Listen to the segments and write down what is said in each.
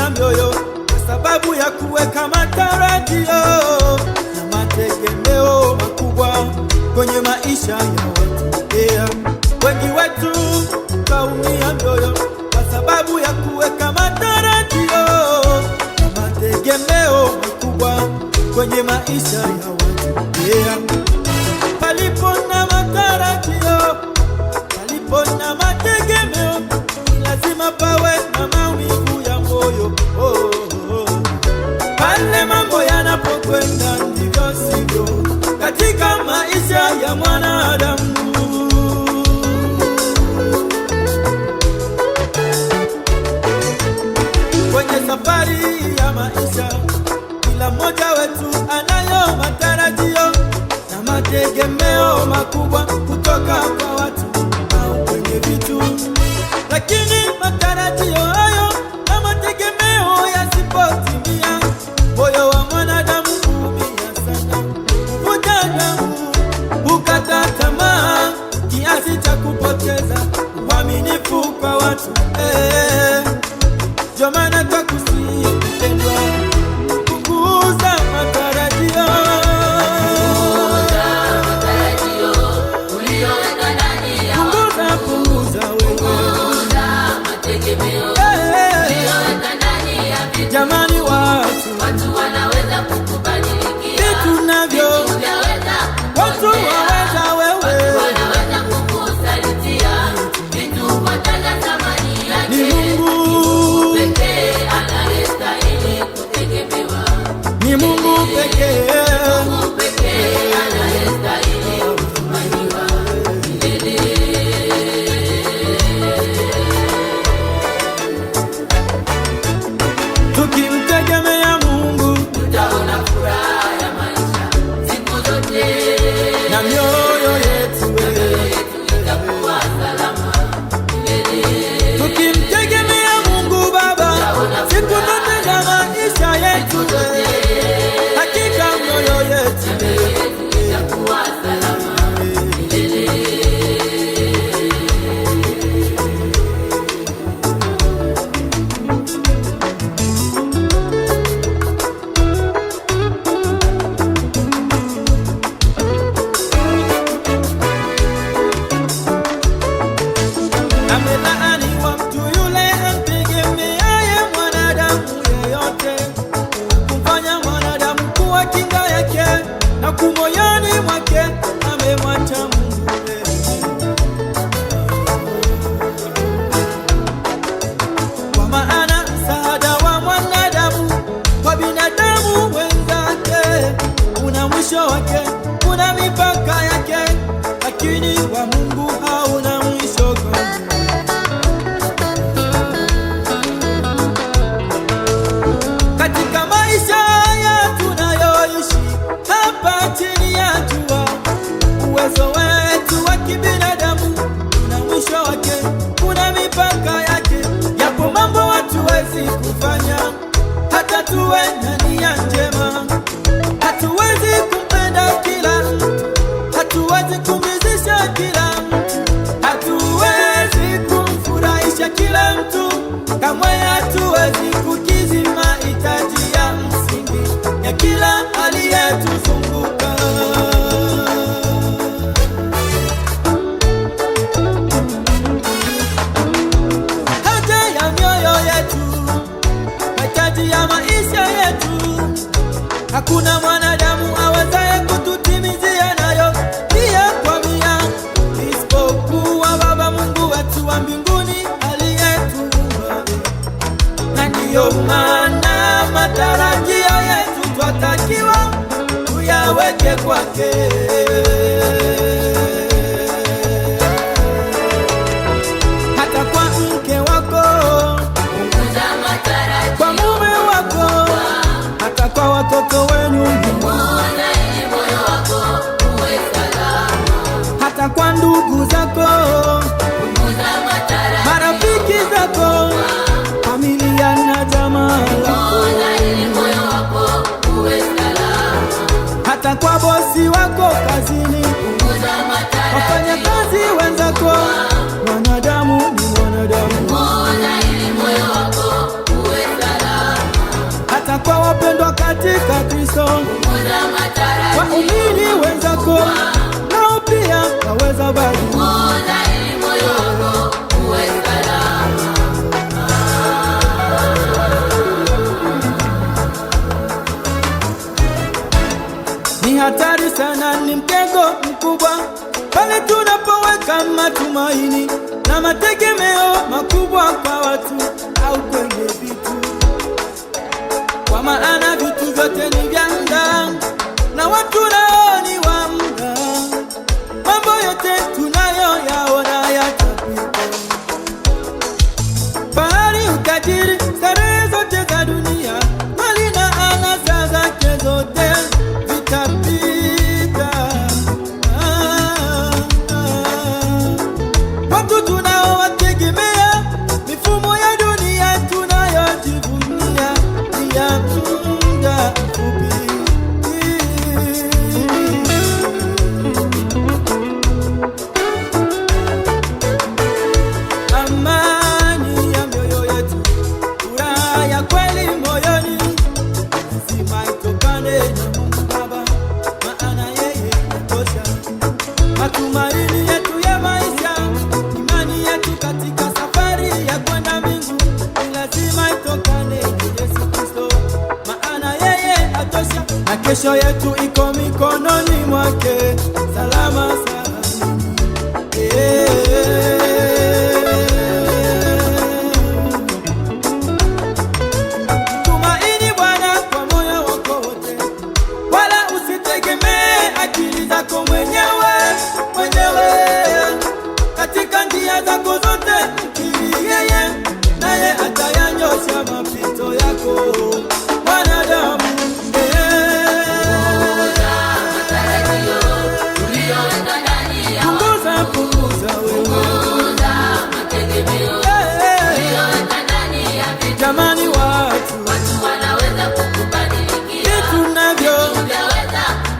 kaumia mioyo kwa sababu ya kuweka matarajio na mategemeo makubwa kwenye maisha ya watu. Yeah. Wengi wetu kaumia mioyo kwa sababu ya kuweka matarajio na mategemeo makubwa kwenye maisha ya watu. Yeah. Palipo na matarajio, palipo na mategemeo, lazima pawe na maumivu ya moyo. Pale mambo yanapokwenda ndivyo sivyo katika maisha ya mwanadamu. Kwenye safari ya maisha, kila mmoja wetu anayo matarajio na mategemeo makubwa kutoka kwa watu au kwenye vitu. Lakini matarajio hayo na mategemeo yasipotimia, moyo wa mwanadamu huumia sana, huvuja damu, hukata tamaa kiasi cha kupoteza uaminifu kwa watu. Ndio maana twakusihi mpendwa, punguza matarajio. Jamani, watu wanaweza kukubadilikia vitu navyo, watu waweza wewe, wanaweza kukusalitia vitu kupoteza thamani yake. Ni Mungu pekee anayestahili kutegemewa, ni Mungu pekee, Mungu pekee anayestahili kutumaiwa milele. Tukimtegemea Mungu tutaona furaha ya maisha siku zote, na mioyo yetu itakuwa salama milele. Tukimtegemea Mungu Baba siku zote za maisha yetu, hakika mioyo yetu itakuwa salama milele. Amelaaniwa mtu yule amtegemeaye mwanadamu yeyote, kumfanya mwanadamu kuwa kinga yake, na kumoyoni mwake amemwacha Mungu. Kwa maana msaada wa mwanadamu kwa binadamu wenzake una mwisho wake, una mipaka yake, lakini wa Mungu hauna mwisho. Katika maisha haya tunayoishi hapa chini ya jua, uwezo wetu wa kibinadamu una mwisho wake, una mipaka yake. Yapo mambo hatuwezi kufanya hata tuwe na nia njema. Hatuwezi kumpenda kila mtu, hatuwezi kumridhisha kila mtu, hatuwezi kumfurahisha kila mtu, kamwe hatuwezi kukizi mahitaji ya msingi ya kila aliyetuzunguka. Haja ya mioyo yetu, mahitaji ya maisha yetu, hakuna mwanadamu awezaye kututimizia nayo mia kwa mia, isipokuwa Baba Mungu wetu wa mbinguni aliyetuumba. Na ndiyo maana matarajio yetu twatakiwa tuyaweke kwake. Hata kwa mke wako punguza matarajio, kwa mume wako, hata kwa watoto wenu, ili moyo wako uwe salama. Hata kwa ndugu zako punguza matarajio, marafiki zako, familia na jamaa lako, ili moyo wako uwe salama. Hata kwa bosi wako kazini punguza matarajio, wafanya kazi wenzako, wanadamu ni wanadamu, ili moyo wako uwe salama. wapendwa katika Kristo, waumini wenzako nao pia waweza bali ni hatari sana, ni mtego mkubwa pale tunapoweka matumaini na mategemeo makubwa kwa watu au kwenye vitu, kwa maana vitu vyote ni vya muda na watu nao ni wa muda. Mambo yote tunayoyaona yatapita, fahari, utajiri, starehe zote za dunia, mali na anasa zake zote vitapita. Watu tunaowategemea, mifumo ya dunia tunayojivunia ni ya muda mfupi. Amani ya mioyo yetu, furaha ya kweli moyoni, lazima itokane na Mungu Baba, maana yeye yatosha. Matumaini yetu ya maisha, imani yetu katika safari ya kwenda mbingu, ni lazima itokane na Yesu Kristo, maana yeye atosha, na kesho yetu iko mikononi mwake, salama salamini. Tumaini Bwana kwa moyo wako wote, wala usitegemee akili zako mwenyewe. Katika njia zako zote mkiri yeye, naye atayanyosha mapito yako. Mwanadamu, punguza wewe, jamani, watu wanaweza kukubadilikia vitu navyo,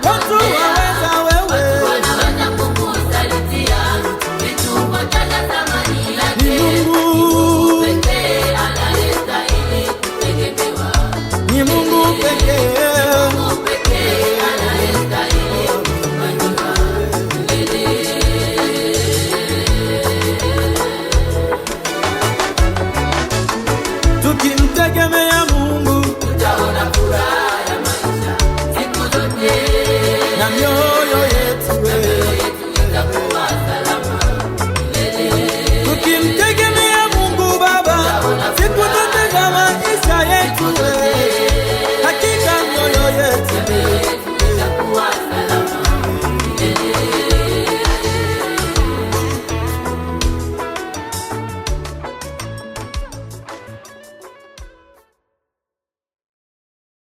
watu waweza wewe, wanaweza kukusalitia vitu vya thamani, ni Mungu pekee anayestahili kutegemewa, ni Mungu pekee. pekee anayestahili kufanyiwa milele. Tukimtegemea Mungu Tutaona furaha ya maisha siku zote, na mioyo yetu itakuwa salama milele. tukimtegemea Mungu Baba siku zote za maisha yetu.